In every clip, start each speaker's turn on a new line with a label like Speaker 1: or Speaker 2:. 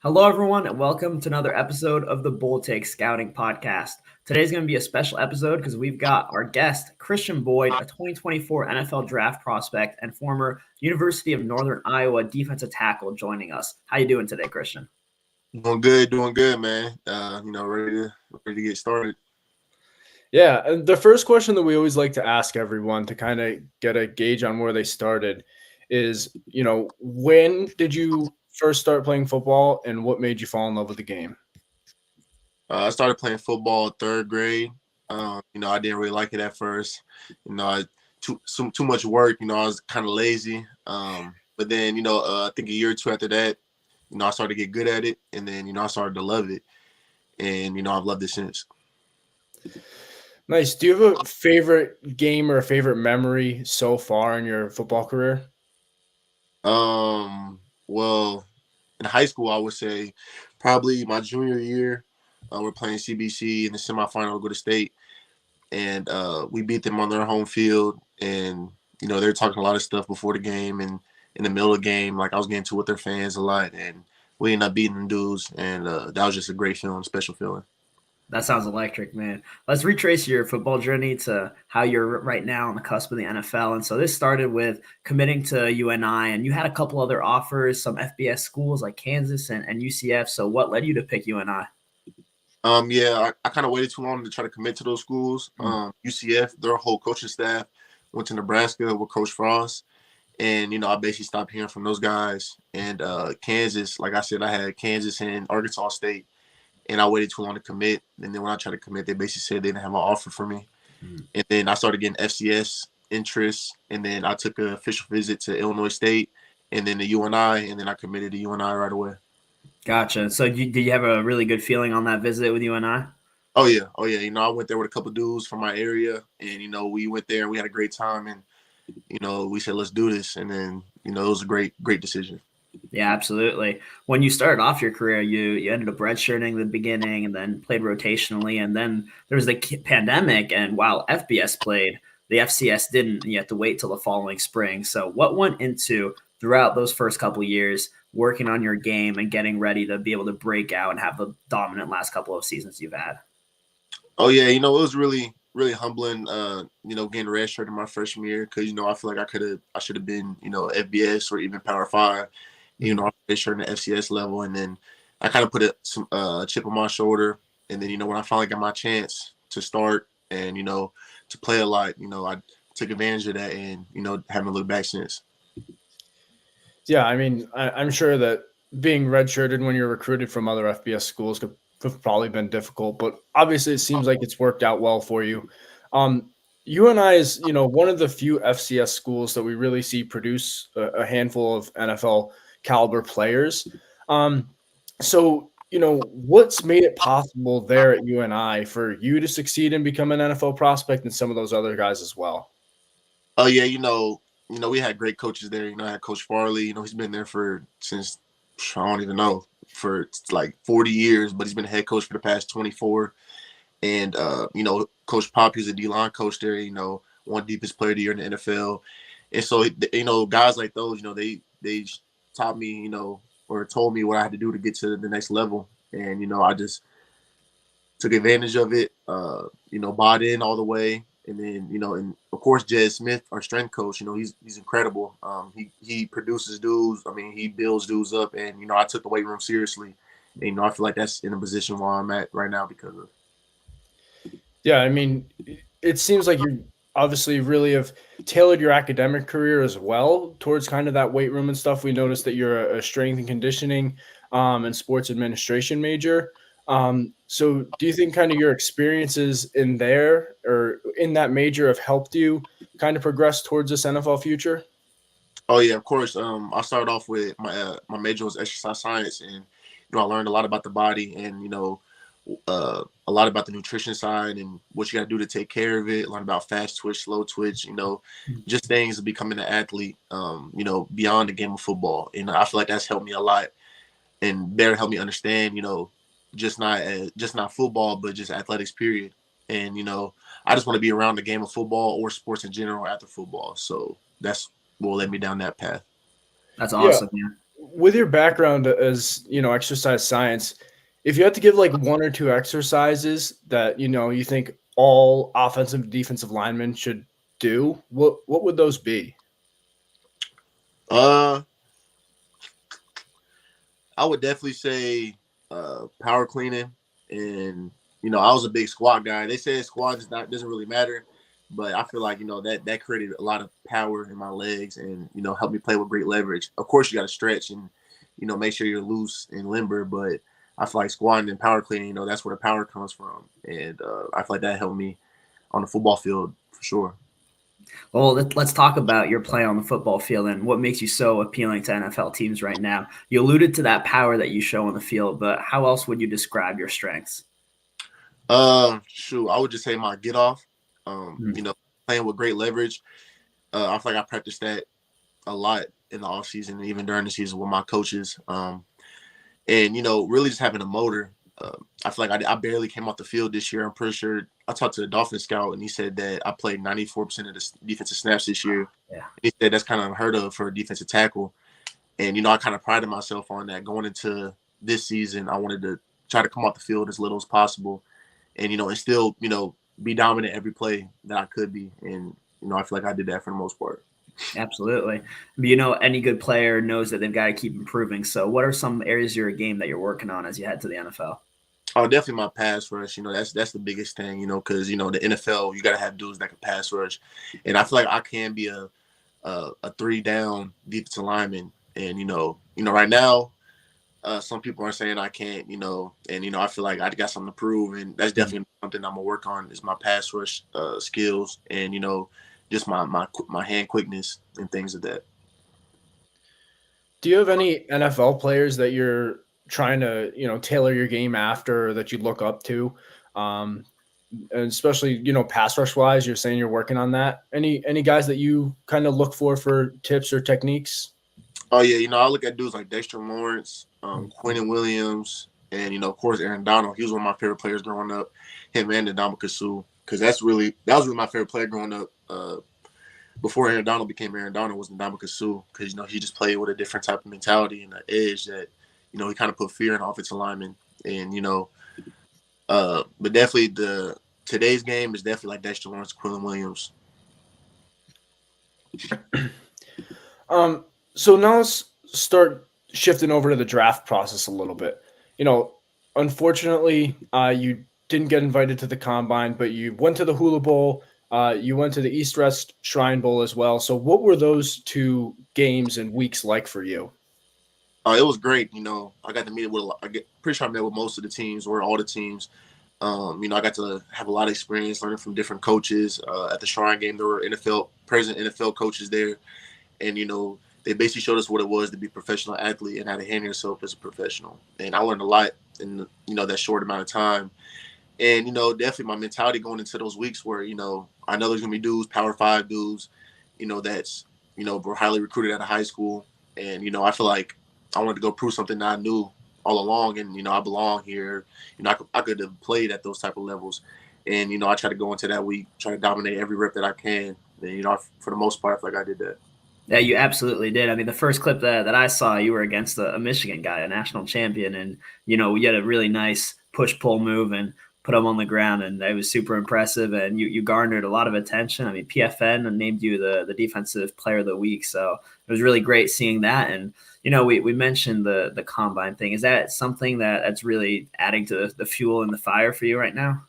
Speaker 1: Hello, everyone, and welcome to another episode of the Bull Take Scouting Podcast. Today's going to be a special episode because we've got our guest, Christian Boyd, a 2024 NFL draft prospect and former University of Northern Iowa defensive tackle, joining us. How you doing today, Christian?
Speaker 2: Doing good, man. Ready to get started.
Speaker 3: Yeah, and the first question that we always like to ask everyone to kind of get a gauge on where they started is, when did you first start playing football and what made you fall in love with the game?
Speaker 2: I started playing football third grade. I didn't really like it at first. Too much work. I was kind of lazy. But then, I think a year or two after that, I started to get good at it, and then, I started to love it, and I've loved it since.
Speaker 3: Nice. Do you have a favorite game or a favorite memory so far in your football career?
Speaker 2: Well, in high school, I would say probably my junior year. We're playing CBC in the semifinal to go to state, and we beat them on their home field. And they're talking a lot of stuff before the game and in the middle of the game. Like I was getting to with their fans a lot, and we ended up beating them dudes. And that was just a great feeling, special feeling.
Speaker 1: That sounds electric, man. Let's retrace your football journey to how you're right now on the cusp of the NFL. And so this started with committing to UNI, and you had a couple other offers, some FBS schools like Kansas and UCF. So what led you to pick UNI?
Speaker 2: I kind of waited too long to try to commit to those schools. UCF, their whole coaching staff went to Nebraska with Coach Frost. And, I basically stopped hearing from those guys. And Kansas, like I said, I had Kansas and Arkansas State. And I waited too long to commit. And then when I tried to commit, they basically said they didn't have an offer for me. And then I started getting FCS interest. And then I took an official visit to Illinois State and then the UNI. And then I committed to UNI right away.
Speaker 1: Gotcha. So did you have a really good feeling on that visit with UNI?
Speaker 2: Oh, yeah. I went there with a couple of dudes from my area. And, we went there and we had a great time. And, we said, let's do this. And then, it was a great decision.
Speaker 1: Yeah, absolutely. When you started off your career, you ended up redshirting the beginning and then played rotationally. And then there was the pandemic. And while FBS played, the FCS didn't. You had to wait till the following spring. So what went into throughout those first couple of years working on your game and getting ready to be able to break out and have the dominant last couple of seasons you've had?
Speaker 2: Oh, yeah. It was really, really humbling, getting redshirted in my freshman year because, I feel like I should have been, FBS or even Power 5. I redshirted in the FCS level, and then I kind of put some chip on my shoulder. And then, when I finally got my chance to start and, to play a lot, I took advantage of that and, haven't looked back since.
Speaker 3: Yeah, I mean, I'm sure that being redshirted when you're recruited from other FBS schools could have probably been difficult, but obviously it seems like it's worked out well for you. UNI is, one of the few FCS schools that we really see produce a handful of NFL caliber players. What's made it possible there at UNI for you to succeed and become an NFL prospect and some of those other guys as well?
Speaker 2: Oh, yeah, we had great coaches there. I had Coach Farley. He's been there since I don't even know, for like 40 years, but he's been a head coach for the past 24. And Coach Pop, he's a D-line coach there. One deepest player of the year in the NFL. And so guys like those, they taught me, or told me what I had to do to get to the next level. And I just took advantage of it. Bought in all the way. And then, and of course, Jed Smith, our strength coach, he's incredible. He produces dudes. I mean, he builds dudes up. And, I took the weight room seriously. And, I feel like that's in a position where I'm at right now because of.
Speaker 3: Yeah, I mean, it seems like you obviously really have tailored your academic career as well towards kind of that weight room and stuff. We noticed that you're a strength and conditioning and sports administration major. So do you think kind of your experiences in there or in that major have helped you kind of progress towards this NFL future?
Speaker 2: Oh, yeah, of course. I started off with my major was exercise science, and I learned a lot about the body and a lot about the nutrition side and what you got to do to take care of it. Learn about fast twitch, slow twitch, just things of becoming an athlete. Beyond the game of football, and I feel like that's helped me a lot, and better helped me understand, just not football, but just athletics, period. And I just want to be around the game of football or sports in general after football. So that's what led me down that path.
Speaker 1: That's awesome,
Speaker 3: Yeah.
Speaker 1: man.
Speaker 3: with your background as, exercise science, if you had to give like one or two exercises that, you think all offensive and defensive linemen should do, what would those be?
Speaker 2: Uh, I would definitely say power cleaning, and I was a big squat guy. They say squat doesn't really matter, but I feel like that created a lot of power in my legs, and helped me play with great leverage. Of course, you got to stretch and make sure you're loose and limber, but I feel like squatting and power cleaning, that's where the power comes from, and I feel like that helped me on the football field for sure.
Speaker 1: Well, let's talk about your play on the football field and what makes you so appealing to NFL teams right now. You alluded to that power that you show on the field, but how else would you describe your strengths?
Speaker 2: Shoot, I would just say my get off. Playing with great leverage. I feel like I practiced that a lot in the off season and even during the season with my coaches. And really just having a motor. I feel like I barely came off the field this year. I'm pretty sure I talked to the Dolphin scout and he said that I played 94% of the defensive snaps this year.
Speaker 1: Yeah.
Speaker 2: He said that's kind of unheard of for a defensive tackle. And, I kind of prided myself on that going into this season. I wanted to try to come off the field as little as possible and, and still, be dominant every play that I could be. And, I feel like I did that for the most part.
Speaker 1: Absolutely. Any good player knows that they've got to keep improving. So what are some areas of your game that you're working on as you head to the NFL?
Speaker 2: Oh, definitely my pass rush. That's the biggest thing, because, the NFL, you got to have dudes that can pass rush. And I feel like I can be a 3-down defensive lineman. And, right now, some people are saying I can't, and, I feel like I got something to prove. And that's definitely something I'm going to work on is my pass rush skills and, just my hand quickness and things of that.
Speaker 3: Do you have any NFL players that you're trying to, tailor your game after or that you look up to? And especially, pass rush wise, you're saying you're working on that. Any guys that you kind of look for tips or techniques?
Speaker 2: Oh yeah, I look at dudes like Dexter Lawrence, Quentin Williams, and of course Aaron Donald. He was one of my favorite players growing up. Him and Ndamukong Suh, because that was really my favorite player growing up. Before Aaron Donald became Aaron Donald was Ndamukong Suh, because he just played with a different type of mentality and an edge that he kind of put fear in offensive linemen. And but definitely today's game is definitely like Dexter Lawrence, Quentin Williams.
Speaker 3: So now let's start shifting over to the draft process a little bit. Unfortunately, you didn't get invited to the combine, but you went to the Hula Bowl. You went to the East-West Shrine Bowl as well. So what were those two games and weeks like for you?
Speaker 2: It was great. I got to meet with pretty sure I met with most of the teams or all the teams. I got to have a lot of experience learning from different coaches. At the Shrine game, there were present NFL coaches there. And, they basically showed us what it was to be a professional athlete and how to handle yourself as a professional. And I learned a lot in, that short amount of time. And, definitely my mentality going into those weeks where, I know there's going to be dudes, Power 5 dudes, that's, were highly recruited out of high school. And, I feel like I wanted to go prove something that I knew all along. And, I belong here. I could have played at those type of levels. And, I try to go into that week, try to dominate every rep that I can. And, for the most part, I feel like I did that.
Speaker 1: Yeah, you absolutely did. I mean, the first clip that I saw, you were against a Michigan guy, a national champion, and, you had a really nice push-pull move and put him on the ground, and it was super impressive, and you garnered a lot of attention. I mean, PFN named you the Defensive Player of the Week, so it was really great seeing that. And, we mentioned the combine thing. Is that something that's really adding to the fuel and the fire for you right now?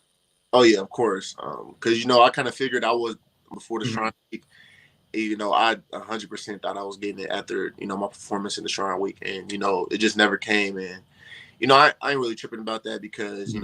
Speaker 2: Oh, yeah, of course. Because, I kind of figured I was before the Shrine Week. I 100% thought I was getting it after, my performance in the Shrine Week. And, it just never came. And, I ain't really tripping about that because,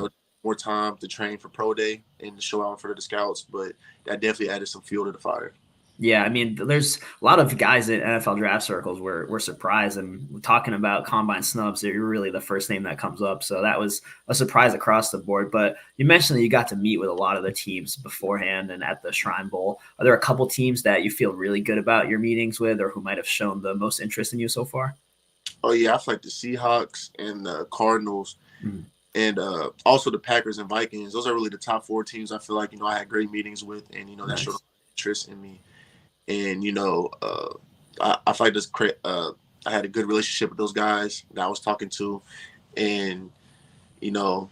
Speaker 2: more time to train for pro day and to show out in front of the scouts. But that definitely added some fuel to the fire.
Speaker 1: Yeah, I mean, there's a lot of guys in NFL draft circles were surprised, and talking about combine snubs, you're really the first name that comes up. So that was a surprise across the board. But you mentioned that you got to meet with a lot of the teams beforehand and at the Shrine Bowl. Are there a couple teams that you feel really good about your meetings with, or who might have shown the most interest in you so far?
Speaker 2: Oh yeah, I feel like the Seahawks and the Cardinals. And also the Packers and Vikings. Those are really the top 4 teams I feel like, I had great meetings with, and, that
Speaker 1: Nice.
Speaker 2: showed interest in me. And, I feel like I I had a good relationship with those guys that I was talking to, and I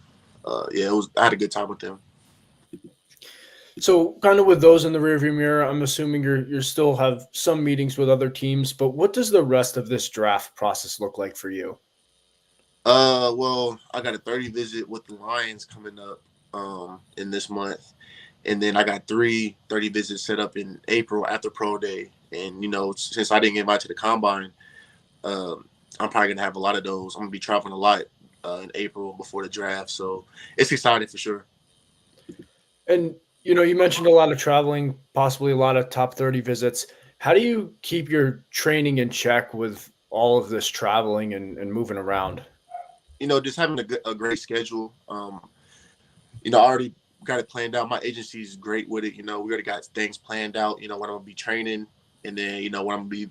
Speaker 2: had a good time with them.
Speaker 3: So, kind of with those in the rearview mirror, I'm assuming you still have some meetings with other teams. But what does the rest of this draft process look like for you?
Speaker 2: Well, I got a 30 visit with the Lions coming up in this month, and then I got 30 visits set up in April after Pro Day. And since I didn't get invited to the combine, I'm probably gonna have a lot of those. I'm gonna be traveling a lot in April before the draft, so it's exciting for sure.
Speaker 3: And you mentioned a lot of traveling, possibly a lot of top 30 visits. How do you keep your training in check with all of this traveling and moving around?
Speaker 2: Just having a great schedule. I already got it planned out. My agency is great with it. We already got things planned out. When I'm gonna be training, and then when I'm gonna be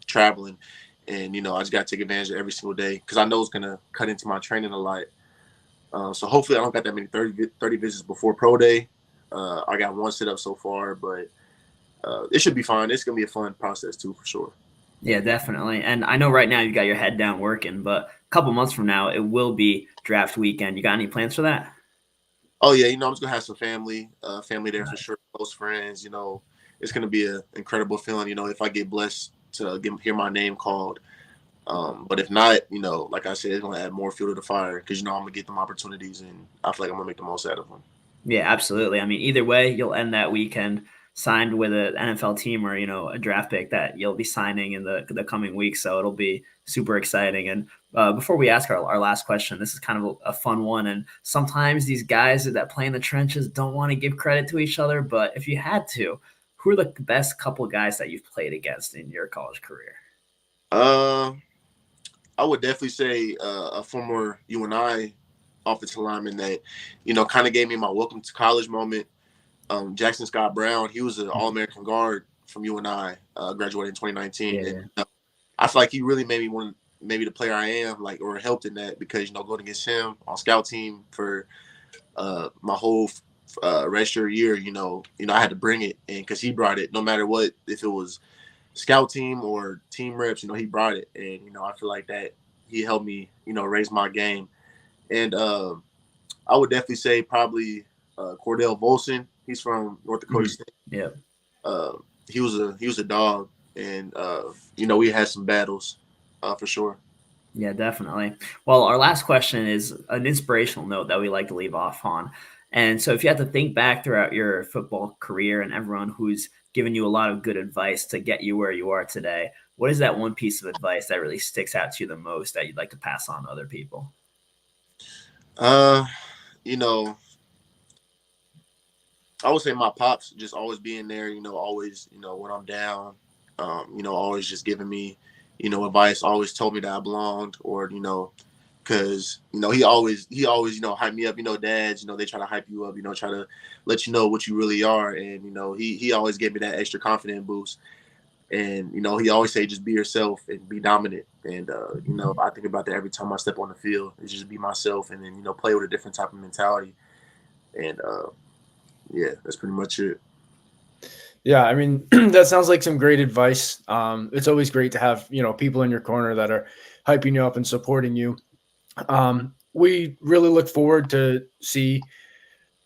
Speaker 2: traveling, and I just gotta take advantage of every single day because I know it's gonna cut into my training a lot. So hopefully I don't got that many 30 visits before Pro Day. I got one set up so far, but it should be fine. It's gonna be a fun process too, for sure.
Speaker 1: Yeah, definitely. And I know right now you got your head down working, but a couple months from now it will be draft weekend. You got any plans for that?
Speaker 2: Oh yeah, I'm just gonna have some family there for sure, close friends. It's gonna be an incredible feeling. If I get blessed to hear my name called. But if not, like I said, it's gonna add more fuel to the fire because I'm gonna get them opportunities, and I feel like I'm gonna make the most out of them.
Speaker 1: Yeah, absolutely. I mean, either way, you'll end that weekend signed with an NFL team or a draft pick that you'll be signing in the coming weeks. So it'll be super exciting. And before we ask our last question, this is kind of a fun one. And sometimes these guys that play in the trenches don't want to give credit to each other, but if you had to, who are the best couple of guys that you've played against in your college career?
Speaker 2: I would definitely say a former UNI offensive lineman that, kind of gave me my welcome to college moment. Jackson Scott Brown, he was an All-American guard from UNI, graduated in 2019.
Speaker 1: Yeah.
Speaker 2: And I feel like he really made me maybe the player I am, or helped in that because, going against him on scout team for my whole redshirt year, I had to bring it. And because he brought it, no matter what, if it was scout team or team reps, he brought it. And, I feel like that he helped me, raise my game. And I would definitely say probably Cordell Volson. He's from North Dakota State.
Speaker 1: Yeah.
Speaker 2: He was a dog, and we had some battles for sure.
Speaker 1: Yeah, definitely. Well, our last question is an inspirational note that we like to leave off on. And so if you had to think back throughout your football career and everyone who's given you a lot of good advice to get you where you are today, what is that one piece of advice that really sticks out to you the most that you'd like to pass on to other people?
Speaker 2: I would say my pops just always being there, always, when I'm down, always just giving me, advice, always told me that I belonged, or, because, he always, hype me up, dads, they try to hype you up, try to let you know what you really are. And, he always gave me that extra confidence boost. And, he always say, just be yourself and be dominant. And, I think about that every time I step on the field. It's just be myself and then, play with a different type of mentality. And, yeah, that's pretty much it.
Speaker 3: Yeah, I mean, that sounds like some great advice. It's always great to have, people in your corner that are hyping you up and supporting you. We really look forward to see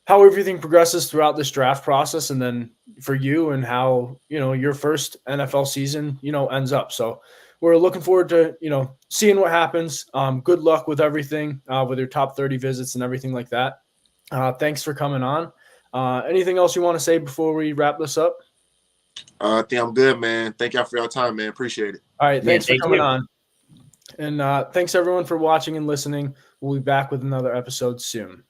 Speaker 3: how everything progresses throughout this draft process, and then for you and how, your first NFL season, ends up. So we're looking forward to, seeing what happens. Good luck with everything, with your top 30 visits and everything like that. Thanks for coming on. Anything else you want to say before we wrap this up?
Speaker 2: I think I'm good, man. Thank y'all for your time, man. Appreciate it.
Speaker 3: All right. Thanks for
Speaker 1: thank
Speaker 3: coming
Speaker 1: you.
Speaker 3: on. And thanks everyone for watching and listening. We'll be back with another episode soon.